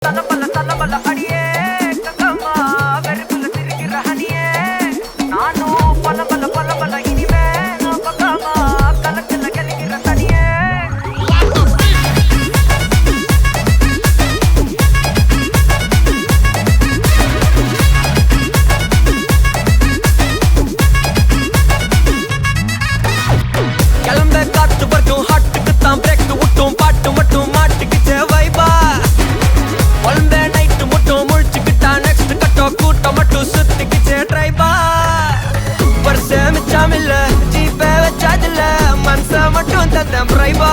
தலபல அடியே கங்கம்மா வெறுப்புல திரிக்கிற ஹனியே நானும் பல இனிமே நான் பக்காமா கலக்கல கலிக்கிற தனியே கிளம்ப காத்து வரைக்கும் ஹாட்டுக்கு தான் பிரேக் விட்டும் பாட்டு மட்டும் மாட்டுக்குச்சே வைபா ஒன்பே நைட்டு மட்டும் முழிச்சுக்கிட்டா நெக்ஸ்ட் கட்டோ கூட்டம் மட்டும் சுத்திக்கிச்சே ட்ரைபா வருஷ மிச்சாமில்ல ஜீப்பே வச்சாதில்ல மனச மட்டும் தந்தேன் பிரைபா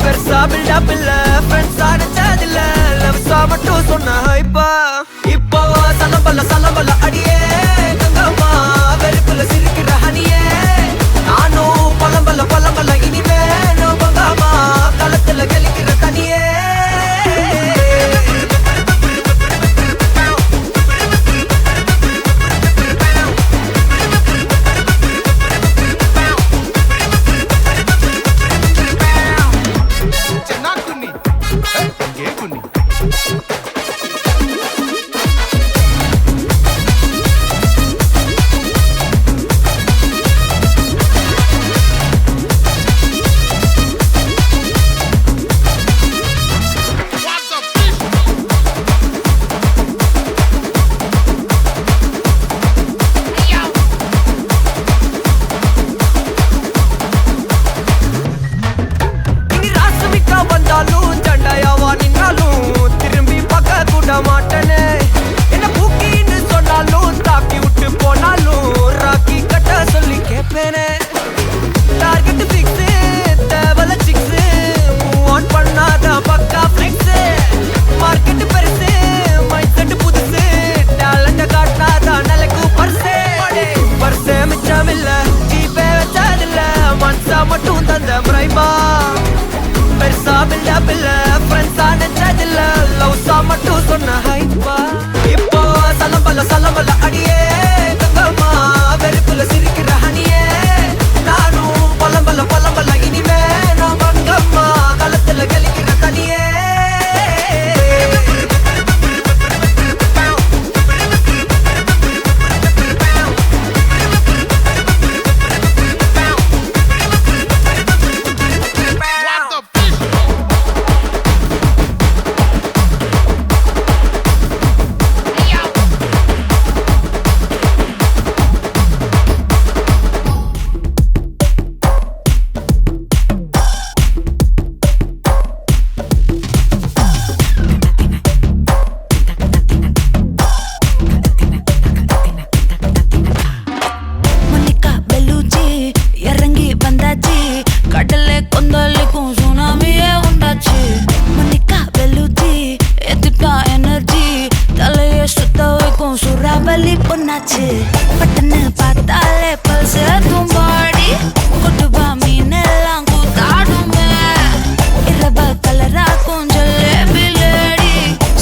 பெருசா பில்டப் இல்ல ஃப்ரெண்ட்ஸா நினைச்சதில்ல லவ்ஸா மட்டும் சொன்ன ஹைப்பா இப்போ சலம்பல அடியே கங்கம்மா வெறுப்புல சிரிக்கிற ஹனியே நானும் பலம்பல இனிமே நோ பங்காமா களத்துல கலிக்கிற தனியே வந்தாலும் சண்டையாவா நின்னாலும் திரும்பி பார்க்க கூட மாட்டேனே என்ன பூக்கின்னு சொன்னாலும் தாக்கி விட்டு போனாலும் ராக்கி கட்ட சொல்லி கேட்பேனே டார்கெட் ஃபிக்ஸ் தேவல சிக்ஸ் மூவ் ஆன் பண்ணாத பக்கா ஃபிக்ஸ் மார்க்கெட் பெருசு மைண்ட் செட் புதுசு டேலண்ட காட்டாத நிலைக்கு பர்சே மிச்சமில்ல ஜீப்பே வச்சதில்ல மனசா மட்டும் தந்த பிரைமா பெருசா பில்டப் இல்ல ஃப்ரெண்ட்ஸா நினைச்சதில்ல லவ்ஸா மட்டும் சொன்ன ஹைப்பா இப்போ சலம்பல அடியே கங்கம்மா வெறுப்புல சிரிக்கிற ஹனியே நானும் பலம்பல இனிமே நான் பங்கம்மா களத்துல கலிக்கிற தனியே கடல்ல கொந்தளிக்கும் சுனாமியே உண்டாச்சு மணிக்கா வெல்லுச்சி எத்திட்டா எனர்ஜி தலைய சுத்த வைக்கும் சுறாவலி பொண்ணாச்சு பட்டன்னு பார்த்தாலே பல்ஸ் தும்பாடி கொட்டுபா மீன் எல்லாம் கூத்தாடுமே இரவ கலராக்கும் ஜல்லேபி லேடி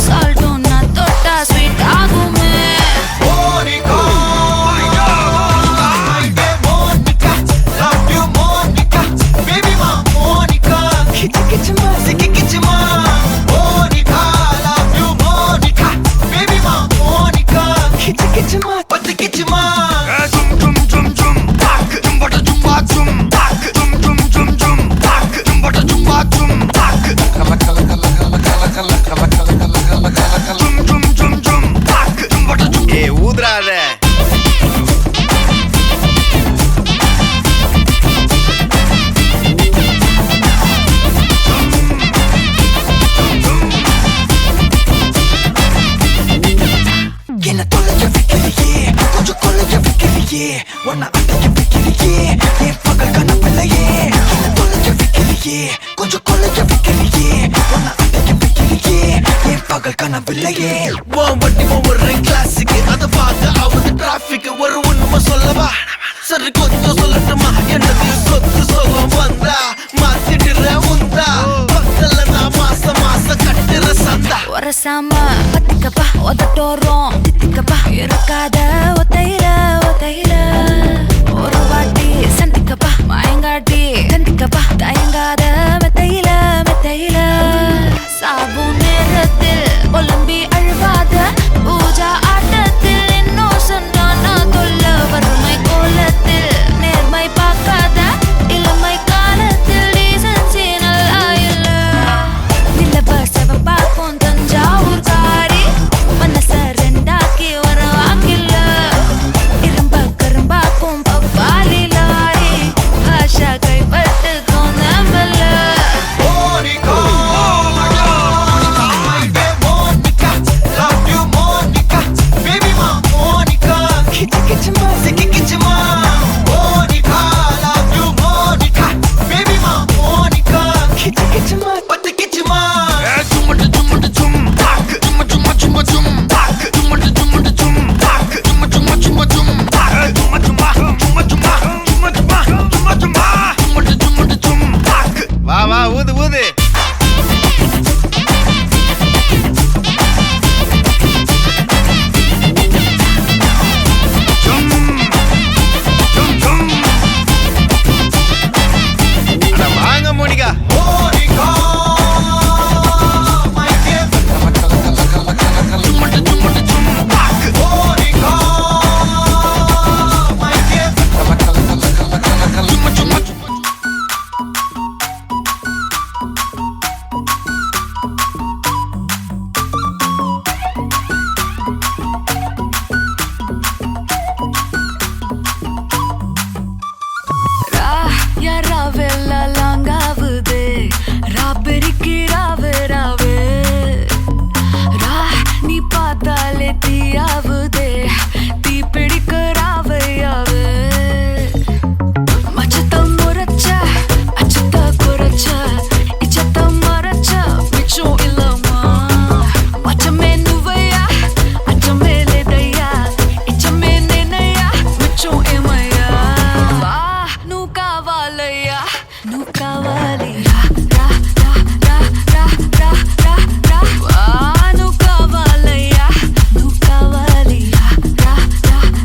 சால்ட்டும் நான் தொட்டா ஸ்வீட் ஆகுமே உன்னை அடைக்க வைக்கிறியே என் பகல் கனவில்லையே என்ன தொலைஞ்ச வைக்கிறியே கொஞ்சம் கொலைஞ்ச வைக்கிறியே உன்னை அடைக்க வைக்கிறியே என் பகல் கனவில்லையே வண்டி ஒவ்வொரு கிளாஸுக்கு அதை பார்த்து அவங்க டிராபிக் ஒரு உண்மை சொல்லவா சரி கொஞ்சம் சொல்லட்டுமா என்னது சொத்து சோகம் வந்தா மாத்திடுற உந்தா பக்கத்துல நான் மாசம் கட்டுற சந்தா ஒரசாம பத்திக்கப்பா உதட்டோரம் தித்திக்கப்பா இருக்காத ஒத்தையில ஒரு வாட்டி சந்திக்கப்பா மாயங்காட்டி கந்திக்கப்பா தயங்காத மெத்தையில சாபு நேரத்தில் ஒலம்பி அழுவாத பூஜா ஆட்டத்தில் இன்னோசன் நானா தொல்ல வறுமை கோலத்தில் நேர்மை பார்க்காத இளமை காலத்தில் டீசன்சி நல்லா இல்ல நிலவ செவப்பாக்கும் தஞ்சாவூர் காரி மனச ரெண்டாக்கி வர வாக்கில்ல இரும்ப கரும்பாக்கும் பப்பாலி லாரி ஆஷா கைப்பட்டுக்கும் நம்பல வா வா ஊது ஊது வாங்க மோனிகா யாராவெல்லாம் லாங்காவுது ராபெரிக்கு ராவு ராவு ரா நீ பார்த்தாலே தீயாவுதே தீ பிடிக்க ராவையாவு மச்சத்தம் முறைச்ச அச்சத்த குறைச்ச இச்சத்தம் மறைச்ச மிச்சம் இல்லம்மா மச்சமே நுவையா அச்சமே லேதையா இச்சமே நேனையா மிச்சம் ஏமையா வா நூ కావాలయ్యా నువ్వు కావాలి రా రా రా రా రా రా రా వా నువ్వు కావాలయ్యా నువ్వు కావాలి రా రా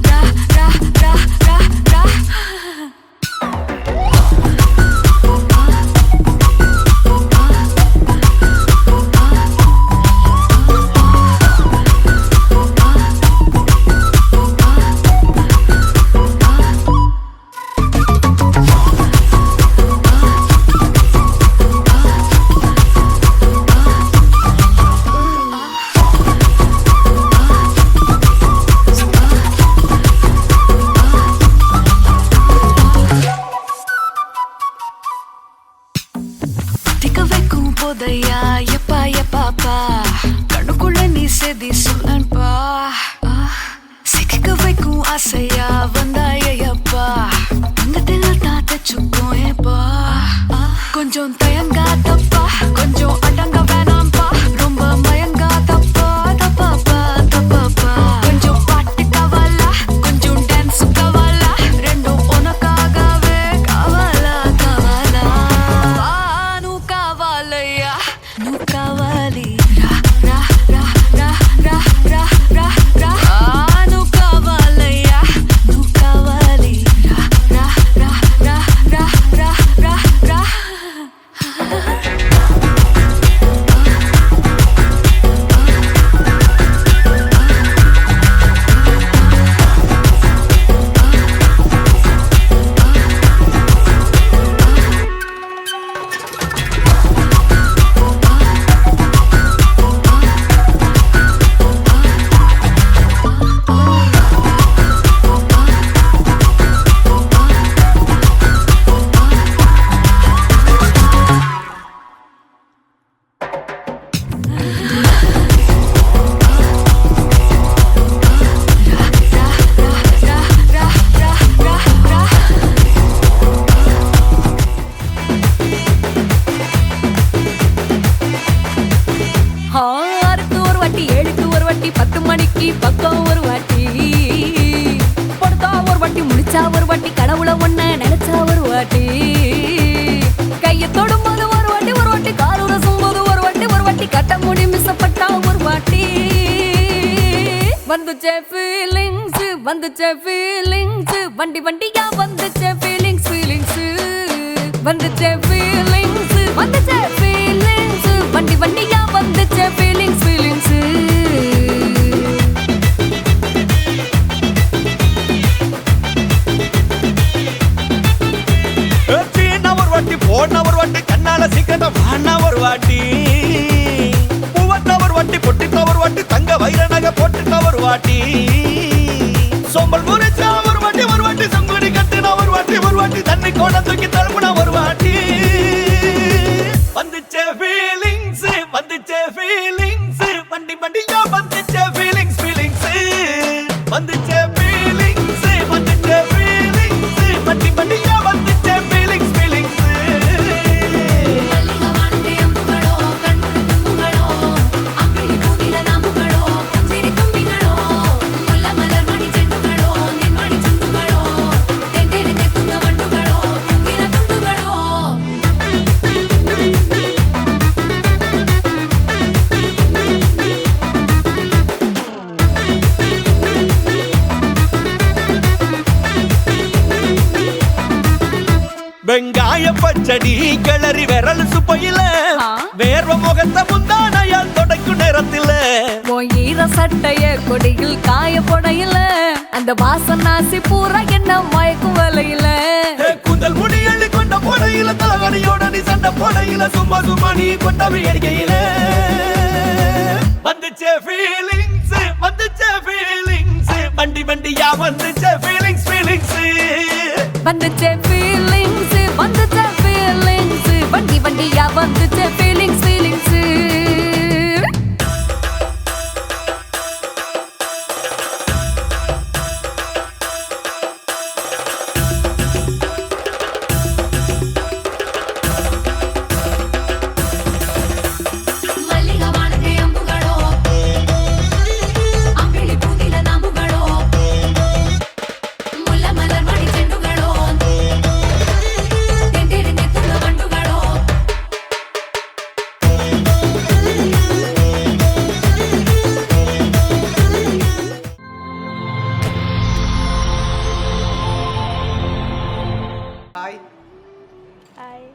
రా రా రా రా రా திக்க வைக்கும் போதையா எப்பா எப்பாப்பா கண்ணுக்குள்ள நீ செதி சொல்லன்பா சிக்க வைக்கும் ஆசையா வந்தாயப்பா தங்கத்தில் தான் தச்சுக்கும் ஏப்பா கொஞ்சம் தயங்காதப்பா கொஞ்சம் அடங்க வேணாம்பா ரொம்ப மயங்காதப்பா தப்பாப்பா தப்பாப்பா கொஞ்சம் பாட்டு கவலா கொஞ்சம் டான்ஸ் கவலா ரெண்டும் உனக்காகவே கவலா கவலா నువ్వు కావాలయ్యా నువ్వు కావాలి రా రా రా రా రా రా రా రా నువ్వు కావాలయ్యా నువ్వు కావాలి రా రా రా రా రా రా రా రా ஆறுக்கு ஒரு வாட்டி 7க்கு ஒரு வாட்டி 10 மணிக்கு பக்கம் ஒரு வாட்டி படுத்தா ஒரு வாட்டி முடிச்சா ஒரு வாட்டி கடவுளை ஒன்ன நினைச்சா ஒரு வாட்டி கைய தொடும்போது ஒரு வாட்டி கால் உரசும் போது ஒரு வாட்டி கட்ட முடி மிசப்பட்டா ஒரு வாட்டி வந்துச்சே ஃபீலிங்ஸ் வண்டி வண்டியா வந்துச்சே ஃபீலிங்ஸ் வந்துச்சே ஃபீலிங்ஸ் வந்துச்சே ஃபீலிங்ஸ் வண்டி வண்டியா வந்துச்சே ஃபீலிங்ஸ் ஃபீலிங்ஸ் ஒரு வாட்டி போன ஒரு வாட்டி கண்ணால சீக்கிரத்தை வாண்ணா ஒரு வாட்டி பூவத்த ஒரு வாட்டி பொட்டித்த ஒரு வாட்டி தங்க வைர நகை போட்டுட்ட ஒரு வாட்டி சோம்பல் முறைச்சா ஒரு வாட்டி சங்குடி கட்டுனா ஒரு வாட்டி தண்ணி கோண தூக்கி தழுப்புனா ஒரு வாட்டி வந்துச்சே ஃபீலிங்ஸ் வண்டி வண்டியா வந்துச்சே ஃபீலிங்ஸ் வந்துச்சே ஃபீலிங்ஸ் வண்டி வண்டியா வந்துச்சே ஃபீலிங்ஸ் வெங்காய பச்சடி கிளறி விரல் சுப்பையில வேர்வ முகத்தை முந்தானையால் தொடக்கும் நேரத்தில் ஈர சட்டைய கொடியில் காய போடையில அந்த வாசனாசி பூரா என்ன மயக்கும் வலையில கூந்தல் முடியள்ளி கொண்ட போடையில தலகடியோட நீ சண்டை போடையில சும்மா நீ கொண்டவை அடிக்கையில வந்துச்சே ஃபீலிங்ஸ் வண்டி வண்டியா வந்துச்சே ஃபீலிங்ஸ் வந்துச்சே ஃபீலிங்ஸ் வண்டி வண்டியா வந்துச்சே ஃபீலிங்ஸ்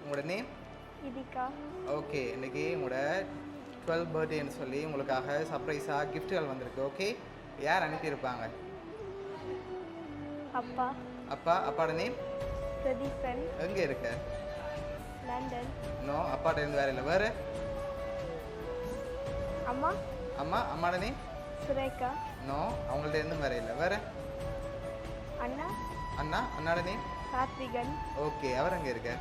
உங்களோட நேம் இதீகா. ஓகே, இன்னைக்கு உங்களோட 12th பர்த்டேன்னு சொல்லி உங்களுக்காக சர்ப்ரைஸாக கிஃப்ட்டுகள் வந்திருக்கு. ஓகே, யார் அனுப்பியிருப்பாங்க? அப்பா. அப்பாவோட நேம் பிரதீபன். எங்கே இருக்க? லண்டன். நோ, அப்பாட்ட இருந்து வேற இல்லை. வேறு? அம்மாவோட நேம் சுரேகா. நோ, அவங்கள்ட்ட இருந்தும் வேற இல்லை. வேறு? அண்ணாவோட நேம் கார்த்திகன். ஓகே, அவர் எங்கே இருக்க?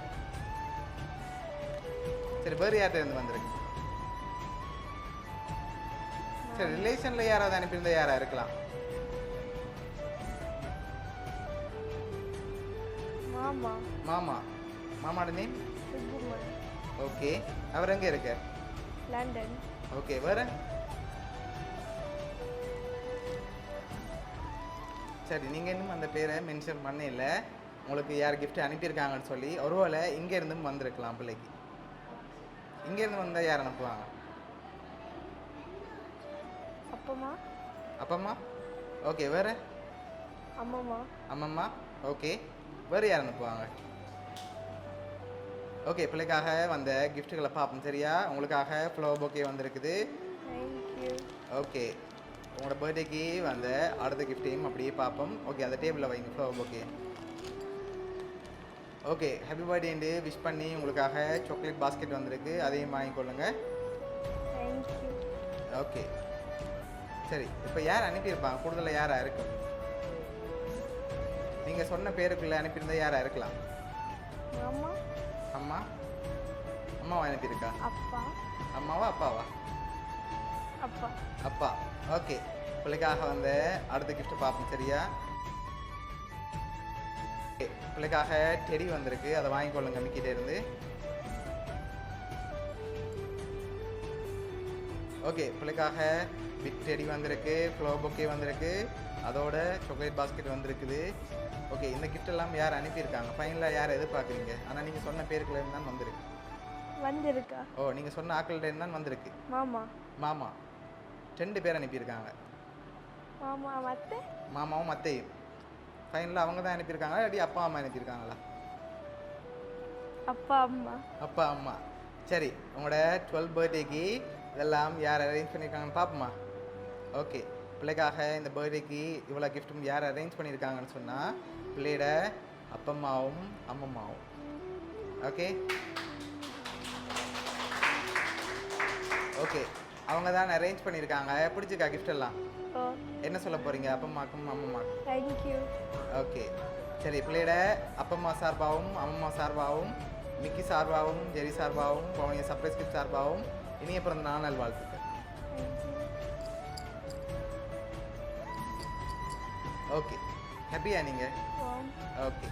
சரி, வேறு யார்கிட்ட இருந்து வந்திருக்கு? சரி, ரிலேஷன்ல யாராவது அனுப்பியிருந்தா யாரா இருக்கலாம்? மாமாவோட நேம் சுகுமார். ஓகே, அவர் எங்கே இருக்க? லண்டன். ஓகே, வேறு? சரி, நீங்கள் இன்னும் அந்த பேரை மென்ஷன் பண்ண இல்லை. உங்களுக்கு யார் கிஃப்ட் அனுப்பியிருக்காங்கன்னு சொல்லி ஒருவேளை இங்கே இருந்தும் வந்திருக்கலாம். பிள்ளைக்கு இங்கேருந்து வந்தால் யார் அனுப்புவாங்க? அப்பம்மா. ஓகே, வேறு? அம்மம்மா. ஓகே, வேறு யார் அனுப்புவாங்க? ஓகே, பிள்ளைக்காக வந்த கிஃப்ட்டுகளை பார்ப்போம். சரியா? உங்களுக்காக ஃப்ளவர் பொக்கே வந்திருக்குது. ஓகே, உங்களோட பர்த்டேக்கு வந்த அடுத்த கிஃப்டையும் அப்படியே பார்ப்போம். ஓகே, அந்த டேபிளில் வைங்க ஃப்ளவர் பொக்கே. ஓகே, ஹாப்பி பர்த்டேன்னு விஷ் பண்ணி உங்களுக்காக சாக்லேட் பாஸ்கெட் வந்திருக்கு. அதையும் வாங்கிக்கொள்ளுங்க. ஓகே, சரி, இப்போ யார் அனுப்பியிருப்பாங்க? கூடுதலாக யாராக இருக்கும்? நீங்கள் சொன்ன பேருக்குள்ளே அனுப்பியிருந்தா யாராக இருக்கலாம்? அம்மாவா அனுப்பியிருக்கா? அம்மாவா அப்பாவா? அப்பா. ஓகே, பிள்ளைக்காக வந்த அடுத்த கிஃப்ட் பார்ப்போம். சரியா? பிள்ளைக்காக டெடி வந்திருக்கு. அதை வாங்கிக்கொள்ளுங்க மிக்கிட்டே இருந்து. ஓகே, பிள்ளைக்காக பிக் டெடி வந்திருக்கு, ஃப்ளவர் பொக்கே வந்திருக்கு, அதோட சாக்லேட் பாஸ்கெட் வந்திருக்குது. ஓகே, இந்த கிஃப்ட் எல்லாம் யார் அனுப்பியிருக்காங்க? ஃபைனலாக யார் எதிர்பார்க்குறீங்க? ஆனால் நீங்கள் சொன்ன பேருக்குள்ள இருந்து தான் வந்திருக்கு. ஓ, நீங்கள் சொன்ன ஆட்கள்கிட்ட இருந்து தான் வந்திருக்கு. மாமா 2 பேர் அனுப்பியிருக்காங்க. மாமாவும் அத்தையும். ஃபைனலாக அவங்க தான் அனுப்பியிருக்காங்களா இல்லாட்டி அப்பா அம்மா அனுப்பியிருக்காங்களா? அப்பா அம்மா. சரி உங்களோட 12th பர்த்டேக்கு இதெல்லாம் யார் அரேஞ்ச் பண்ணியிருக்காங்கன்னு பார்ப்போமா? ஓகே, பிள்ளைக்காக இந்த பர்த்டேக்கு இவ்வளோ கிஃப்ட்டும் யார் அரேஞ்ச் பண்ணியிருக்காங்கன்னு சொன்னால் பிள்ளையோட அப்பம்மாவும் அம்மம்மாவும். ஓகே ஓகே, அவங்க தான் அரேஞ்ச் பண்ணியிருக்காங்க. பிடிச்சிருக்கா கிஃப்ட் எல்லாம்? ஓ என்ன சொல்ல போகிறீங்க அப்பம்மாக்கும் அம்மம்மாக்கும்? தேங்க்யூ. ஓகே சரி, பிள்ளையோட அப்பம்மா சார்பாகவும் அம்மம்மா சார்பாகவும் மிக்கி சார்பாகவும் ஜெரி சார்பாகவும் பவனிய சர்ப்ரைஸ் கிஃப்ட் சார்பாகவும் இனிய பிறந்த நாள் நல்வாழ்த்துக்கள். ஓகே, ஹாப்பியா நீங்கள்? ஓ ஓகே